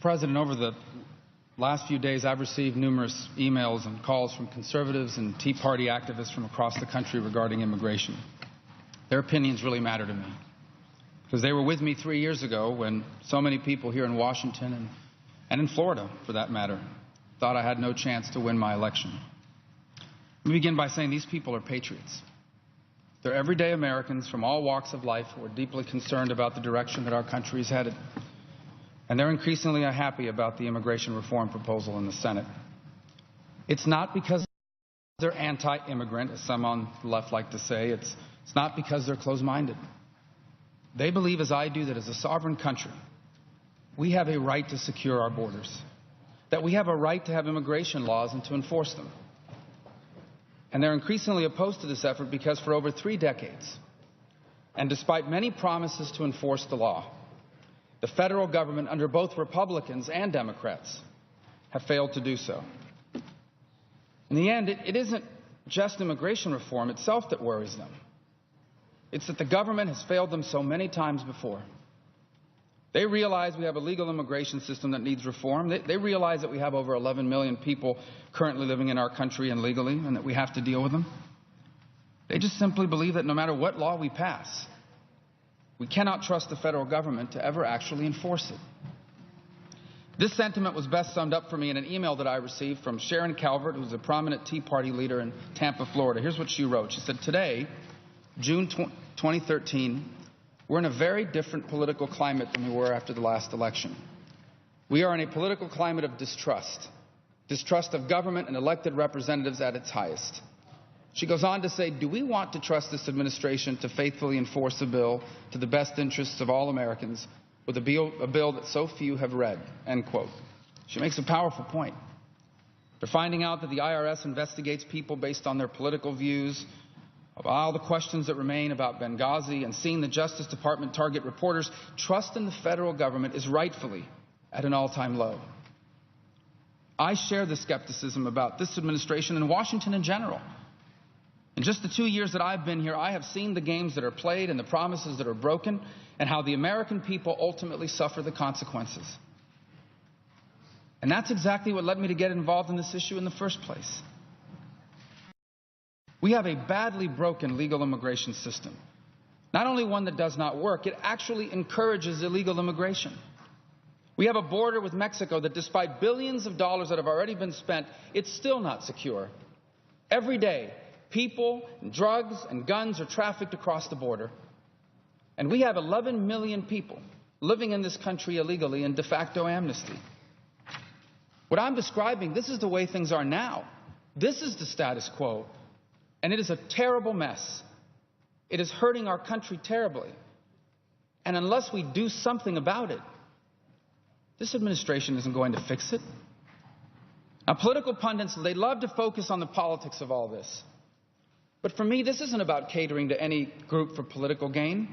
President, over the last few days, I've received numerous emails and calls from conservatives and Tea Party activists from across the country regarding immigration. Their opinions really matter to me, because they were with me 3 years ago when so many people here in Washington and in Florida, for that matter, thought I had no chance to win my election. Let me begin by saying these people are patriots. They're everyday Americans from all walks of life who are deeply concerned about the direction that our country is headed. And they're increasingly happy about the immigration reform proposal in the Senate. It's not because they're anti-immigrant, as some on the left like to say. It's not because they're closed-minded. They believe, as I do, that as a sovereign country, we have a right to secure our borders, that we have a right to have immigration laws and to enforce them. And they're increasingly opposed to this effort because for over 3 decades, and despite many promises to enforce the law, the federal government, under both Republicans and Democrats, have failed to do so. In the end, it isn't just immigration reform itself that worries them. It's that the government has failed them so many times before. They realize we have a legal immigration system that needs reform. They realize that we have over 11 million people currently living in our country illegally and that we have to deal with them. They just simply believe that no matter what law we pass, we cannot trust the federal government to ever actually enforce it. This sentiment was best summed up for me in an email that I received from Sharon Calvert, who's a prominent Tea Party leader in Tampa, Florida. Here's what she wrote. She said, "Today, June 2013, we're in a very different political climate than we were after the last election. We are in a political climate of distrust of government and elected representatives at its highest." She goes on to say, "Do we want to trust this administration to faithfully enforce a bill to the best interests of all Americans with a bill that so few have read?" End quote. She makes a powerful point. They're finding out that the IRS investigates people based on their political views, of all the questions that remain about Benghazi, and seeing the Justice Department target reporters. Trust in the federal government is rightfully at an all-time low. I share the skepticism about this administration and Washington in general. In just the 2 years that I've been here, I have seen the games that are played and the promises that are broken, and how the American people ultimately suffer the consequences. And that's exactly what led me to get involved in this issue in the first place. We have a badly broken legal immigration system. Not only one that does not work, it actually encourages illegal immigration. We have a border with Mexico that, despite billions of dollars that have already been spent, it's still not secure. Every day, people, and drugs, and guns are trafficked across the border. And we have 11 million people living in this country illegally in de facto amnesty. What I'm describing, this is the way things are now. This is the status quo. And it is a terrible mess. It is hurting our country terribly. And unless we do something about it, this administration isn't going to fix it. Now, political pundits, they love to focus on the politics of all this. But for me, this isn't about catering to any group for political gain.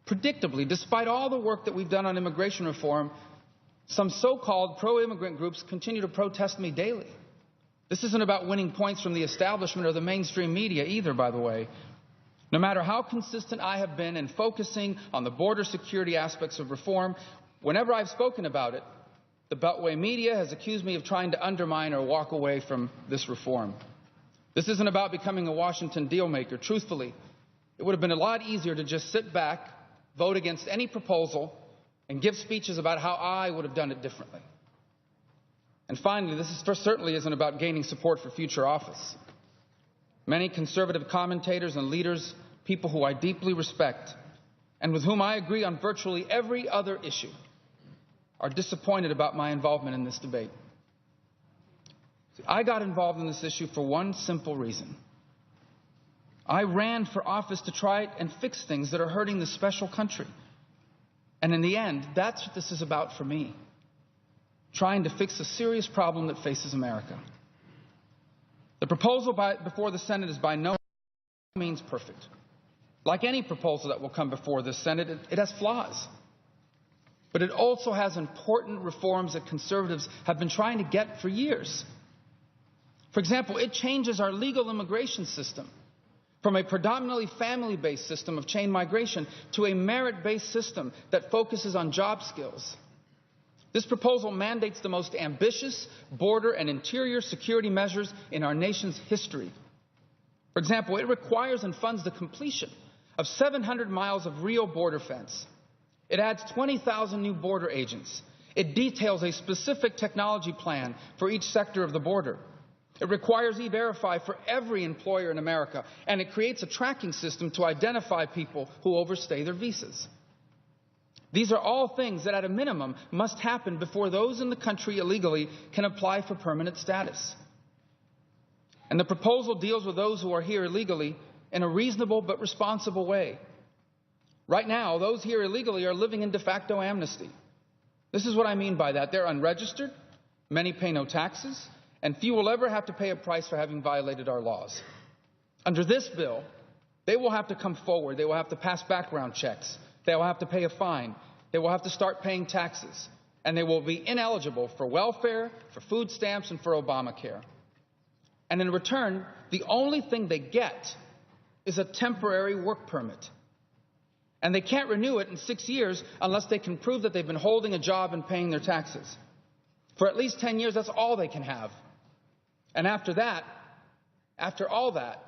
Predictably, despite all the work that we've done on immigration reform, some so-called pro-immigrant groups continue to protest me daily. This isn't about winning points from the establishment or the mainstream media either, by the way. No matter how consistent I have been in focusing on the border security aspects of reform, whenever I've spoken about it, the Beltway media has accused me of trying to undermine or walk away from this reform. This isn't about becoming a Washington dealmaker. Truthfully, it would have been a lot easier to just sit back, vote against any proposal, and give speeches about how I would have done it differently. And finally, this certainly isn't about gaining support for future office. Many conservative commentators and leaders, people who I deeply respect, and with whom I agree on virtually every other issue, are disappointed about my involvement in this debate. I got involved in this issue for one simple reason. I ran for office to try and fix things that are hurting this special country. And in the end, that's what this is about for me. Trying to fix a serious problem that faces America. The proposal before the Senate is by no means perfect. Like any proposal that will come before the Senate, it has flaws. But it also has important reforms that conservatives have been trying to get for years. For example, it changes our legal immigration system from a predominantly family-based system of chain migration to a merit-based system that focuses on job skills. This proposal mandates the most ambitious border and interior security measures in our nation's history. For example, it requires and funds the completion of 700 miles of real border fence. It adds 20,000 new border agents. It details a specific technology plan for each sector of the border. It requires E-Verify for every employer in America, and it creates a tracking system to identify people who overstay their visas. These are all things that, at a minimum, must happen before those in the country illegally can apply for permanent status. And the proposal deals with those who are here illegally in a reasonable but responsible way. Right now, those here illegally are living in de facto amnesty. This is what I mean by that. They're unregistered, many pay no taxes, and few will ever have to pay a price for having violated our laws. Under this bill, they will have to come forward. They will have to pass background checks. They will have to pay a fine. They will have to start paying taxes. And they will be ineligible for welfare, for food stamps, and for Obamacare. And in return, the only thing they get is a temporary work permit. And they can't renew it in 6 years unless they can prove that they've been holding a job and paying their taxes. For at least 10 years, that's all they can have. And after that, after all that,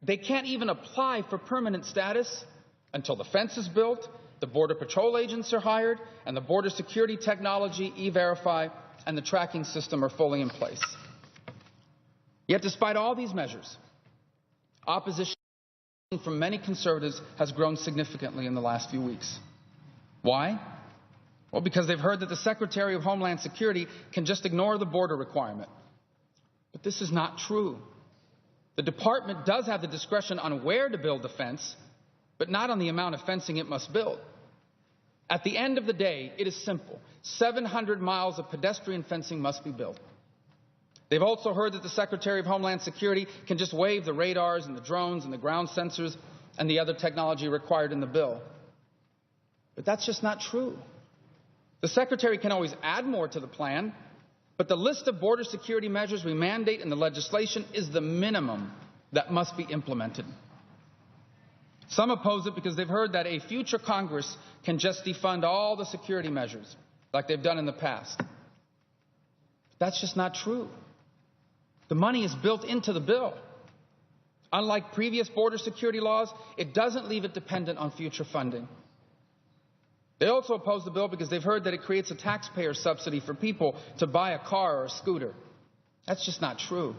they can't even apply for permanent status until the fence is built, the Border Patrol agents are hired, and the border security technology, E-Verify, and the tracking system are fully in place. Yet despite all these measures, opposition from many conservatives has grown significantly in the last few weeks. Why? Well, because they've heard that the Secretary of Homeland Security can just ignore the border requirement. But this is not true. The department does have the discretion on where to build the fence, but not on the amount of fencing it must build. At the end of the day, it is simple. 700 miles of pedestrian fencing must be built. They've also heard that the Secretary of Homeland Security can just waive the radars and the drones and the ground sensors and the other technology required in the bill. But that's just not true. The Secretary can always add more to the plan, but the list of border security measures we mandate in the legislation is the minimum that must be implemented. Some oppose it because they've heard that a future Congress can just defund all the security measures, like they've done in the past. That's just not true. The money is built into the bill. Unlike previous border security laws, it doesn't leave it dependent on future funding. They also oppose the bill because they've heard that it creates a taxpayer subsidy for people to buy a car or a scooter. That's just not true.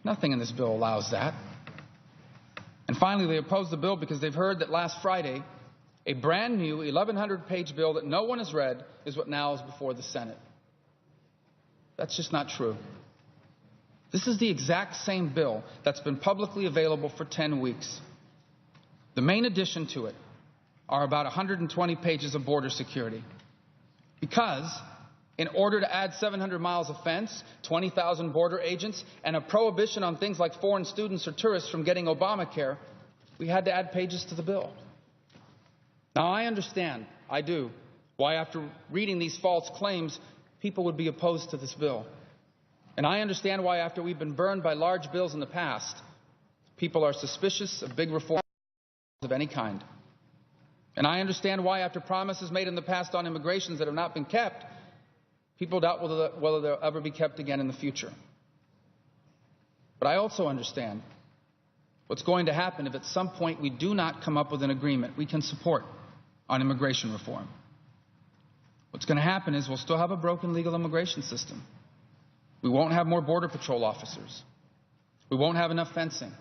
Nothing in this bill allows that. And finally, they oppose the bill because they've heard that last Friday, a brand new 1,100-page bill that no one has read is what now is before the Senate. That's just not true. This is the exact same bill that's been publicly available for 10 weeks. The main addition to it are about 120 pages of border security. Because in order to add 700 miles of fence, 20,000 border agents, and a prohibition on things like foreign students or tourists from getting Obamacare, we had to add pages to the bill. Now, I understand, I do, why after reading these false claims, people would be opposed to this bill. And I understand why after we've been burned by large bills in the past, people are suspicious of big reforms of any kind. And I understand why after promises made in the past on immigrations that have not been kept, people doubt whether they'll ever be kept again in the future. But I also understand what's going to happen if at some point we do not come up with an agreement we can support on immigration reform. What's going to happen is we'll still have a broken legal immigration system. We won't have more Border Patrol officers. We won't have enough fencing.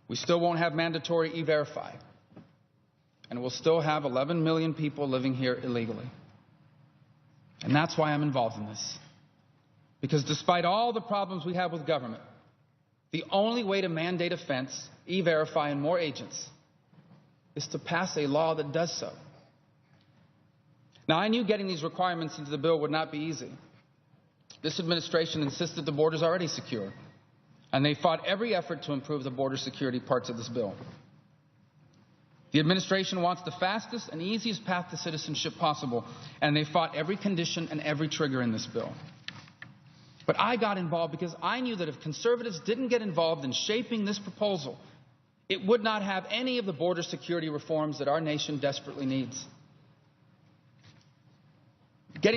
We still won't have mandatory E-Verify. And we'll still have 11 million people living here illegally. And that's why I'm involved in this. Because despite all the problems we have with government, the only way to mandate a fence, E-Verify, and more agents is to pass a law that does so. Now, I knew getting these requirements into the bill would not be easy. This administration insisted the border's already secure, and they fought every effort to improve the border security parts of this bill. The administration wants the fastest and easiest path to citizenship possible, and they fought every condition and every trigger in this bill. But I got involved because I knew that if conservatives didn't get involved in shaping this proposal, it would not have any of the border security reforms that our nation desperately needs. Getting